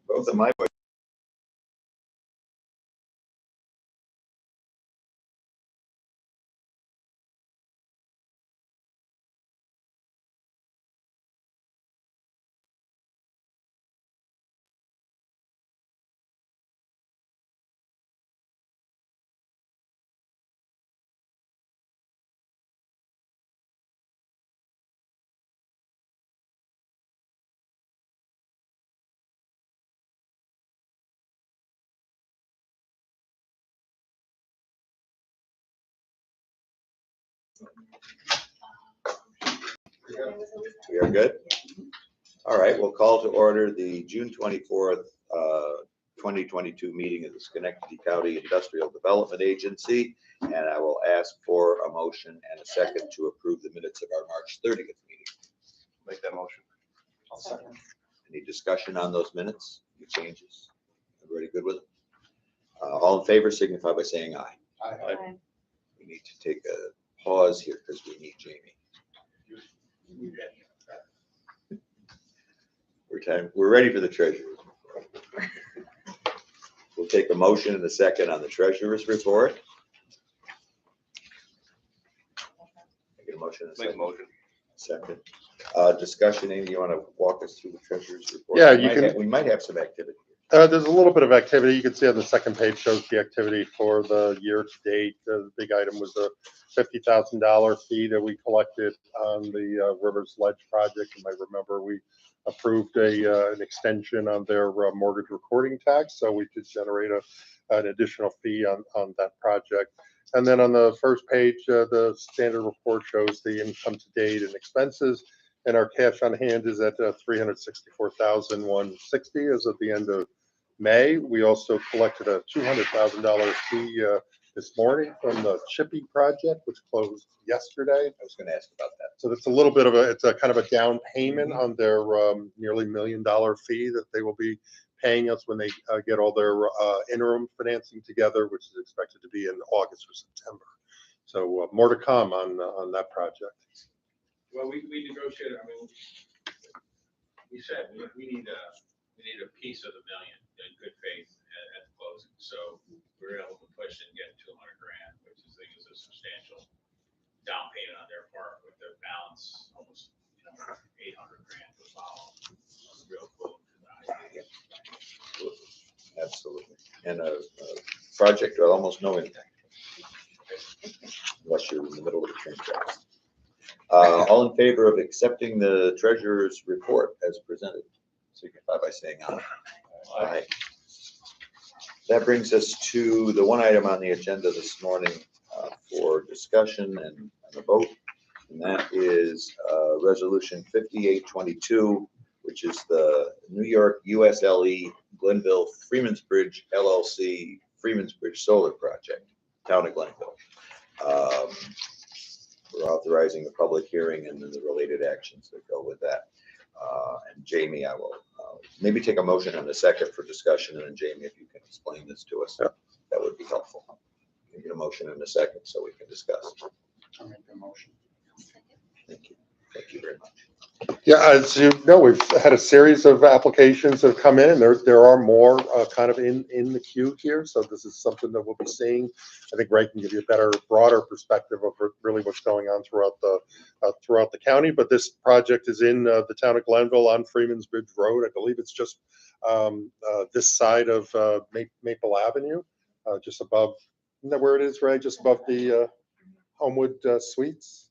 both of my voices. We are good? All right, we'll call to order the June 24th, 2022 meeting of the Schenectady County Industrial Development Agency, and I will ask for a motion and a second to approve the minutes of our March 30th meeting. Make that motion. I'll second. Any discussion on those minutes? Any changes? Everybody good with it? All in favor signify by saying aye. Aye. We need to take a pause here because we need Jamie. We're ready for the treasurer's report. We'll take a motion and a second on the treasurer's report. Make a motion and a Make a second. motion. Second. Discussion, Amy, you want to walk us through the treasurer's report? Yeah, We might have some activity. There's a little bit of activity. You can see on the second page shows the activity for the year to date. The big item was a $50,000 fee that we collected on the Rivers Ledge project. You might remember we approved an extension on their mortgage recording tax, so we could generate an additional fee on that project. And then on the first page, the standard report shows the income to date and expenses. And our cash on hand is at $364,160 as of the end of May. We also collected a $200,000 fee this morning from the Chippy project, which closed yesterday. I was going to ask about that. So that's a little bit of it's a kind of a down payment on their nearly $1 million fee that they will be paying us when they get all their interim financing together, which is expected to be in August or September. So more to come on that project. Well, we negotiated, I mean, we said we need a piece of the million in good faith at the closing. So we were able to push and get $200,000, which I think is a substantial down payment on their part, with their balance almost $800,000 to follow. Real cool. Absolutely. And a project with almost no impact, unless you're in the middle of a train track. All in favor of accepting the treasurer's report as presented, signify by saying aye. Aye. That brings us to the one item on the agenda this morning for discussion and a vote, and that is Resolution 5822, which is the New York USLE Glenville Freemansbridge LLC Freemansbridge Solar Project, Town of Glenville. We're authorizing the public hearing and then the related actions that go with that. And Jamie, I will maybe take a motion and a second for discussion, and then Jamie, if you can explain this to us, that would be helpful. Get a motion in a second so we can discuss. I'll make the motion. Thank you. Thank you very much. Yeah, as you know, we've had a series of applications that have come in, and there are more kind of in the queue here. So this is something that we'll be seeing. I think Ray can give you a better, broader perspective of really what's going on throughout the county. But this project is in the town of Glenville on Freemansbridge Road. I believe it's just this side of Maple Avenue, just above. Isn't that where it is, Ray? Just above the Homewood Suites.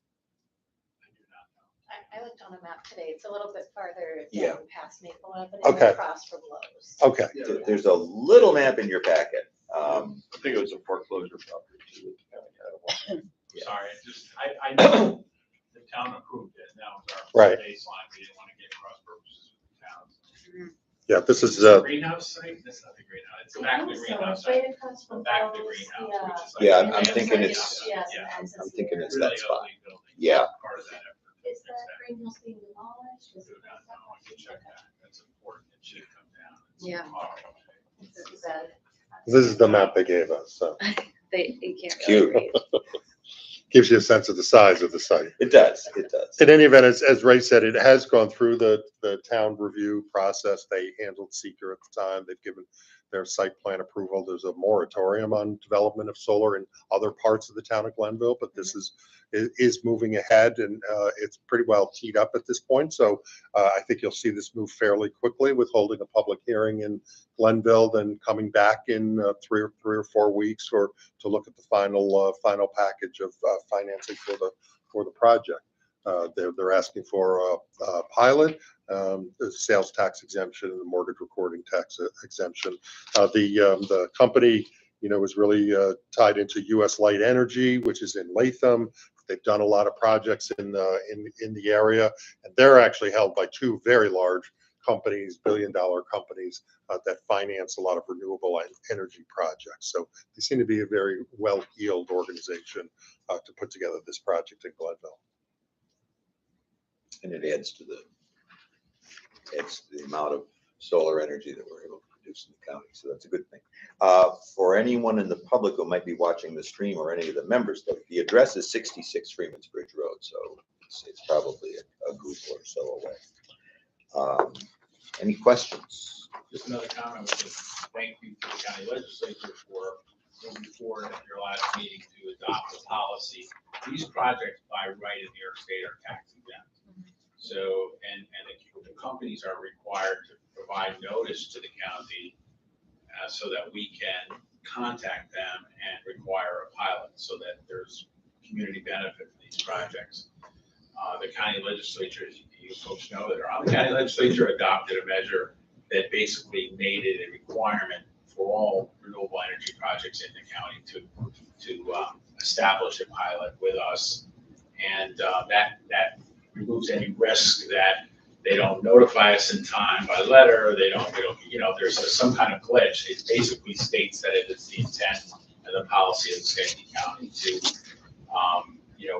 I looked on a map today. It's a little bit farther Yeah. down past Maple Avenue, Okay. across from Lowe's. Okay. There's a little map in your packet. I think it was a foreclosure property too. Yeah. Sorry, I know the town approved it. That was our Right. baseline. We didn't want to get cross purposes with the towns. Yeah, this is Greenhouse site? That's not the greenhouse. It's back to the greenhouse site. Right across from Back to the Lowe's, greenhouse, which is like. Yeah, I'm And thinking there's it's- yeah, yeah, some I'm access thinking here. it's Really that spot. ugly building. Yeah. Part of that effort. Is that greenhouse being demolished? Is Do it- not know. I can check that. That's important. It should come down. It's Yeah. tomorrow. is that- this is the map they gave us. So You can't Cute. really read. gives you a sense of the size of the site. It does, it does. In any event, as Ray said, it has gone through the town review process. They handled seeker at the time. They've given their site plan approval. There's a moratorium on development of solar in other parts of the town of Glenville, but this is moving ahead, and it's pretty well teed up at this point. So I think you'll see this move fairly quickly with holding a public hearing in Glenville, then coming back in 3 or 4 weeks or to look at the final package of financing for the project. They're asking for a pilot, the sales tax exemption, and the mortgage recording tax exemption. The company, is really tied into U.S. Light Energy, which is in Latham. They've done a lot of projects in the area, and they're actually held by 2 very large companies, billion-dollar companies that finance a lot of renewable energy projects. So they seem to be a very well-heeled organization to put together this project in Glenville. And it adds to the amount of solar energy that we're able to produce in the county. So that's a good thing. For anyone in the public who might be watching the stream or any of the members, the address is 66 Freeman's Bridge Road. So it's probably a Google or so away. Any questions? Just another comment, which is thank you to the county legislature for moving forward at your last meeting to adopt a policy. These projects by right in New York State are tax exempt. So, and the companies are required to provide notice to the county so that we can contact them and require a pilot so that there's community benefit for these projects. The county legislature, as you folks know that are on the county legislature, adopted a measure that basically made it a requirement for all renewable energy projects in the county to establish a pilot with us. And that removes any risk that they don't notify us in time by letter, they don't there's some kind of glitch. It basically states that it is the intent and the policy of the Schenectady County to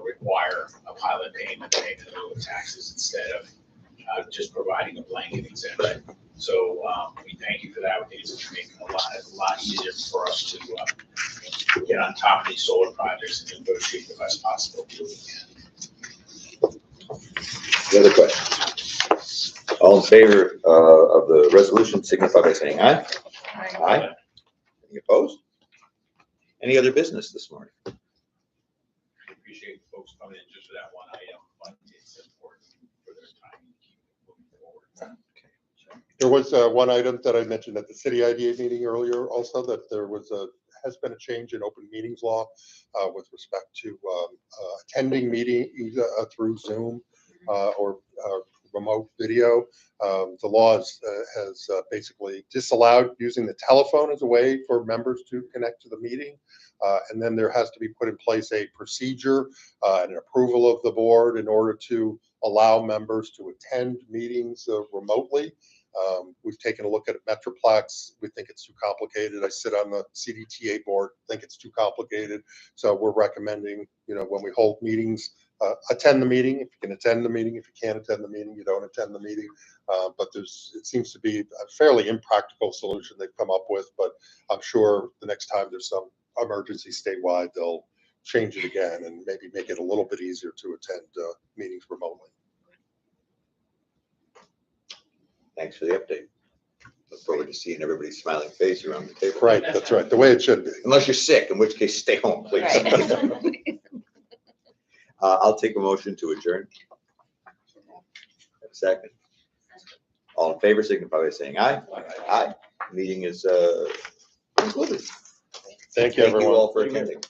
require a pilot payment in lieu of taxes instead of just providing a blanket exemption. So we thank you for that. We think it's going to make it a lot easier for us to get on top of these solar projects and negotiate the best possible deal we can. Any other questions? All in favor of the resolution signify by saying aye. Aye. Any opposed? Any other business this morning? I appreciate folks coming in just for that one item, but it's important for their time to keep moving forward. There was one item that I mentioned at the city IDA meeting earlier also, that there has been a change in open meetings law with respect to attending meetings through Zoom or remote video. The law has basically disallowed using the telephone as a way for members to connect to the meeting. And then there has to be put in place a procedure and an approval of the board in order to allow members to attend meetings remotely. We've taken a look at Metroplex. We think it's too complicated. I sit on the CDTA board, think it's too complicated. So we're recommending, when we hold meetings, attend the meeting. If you can attend the meeting, if you can't attend the meeting, you don't attend the meeting. But it seems to be a fairly impractical solution they've come up with. But I'm sure the next time there's some emergency statewide, they'll change it again and maybe make it a little bit easier to attend meetings remotely. Thanks for the update. Look forward to seeing everybody's smiling face around the table. Right, that's right, the way it should be. Unless you're sick, in which case stay home, please. Right. I'll take a motion to adjourn. Have a second. All in favor, signify by saying aye. Aye. Meeting is concluded. Thank you, Thank you everyone. all for attending.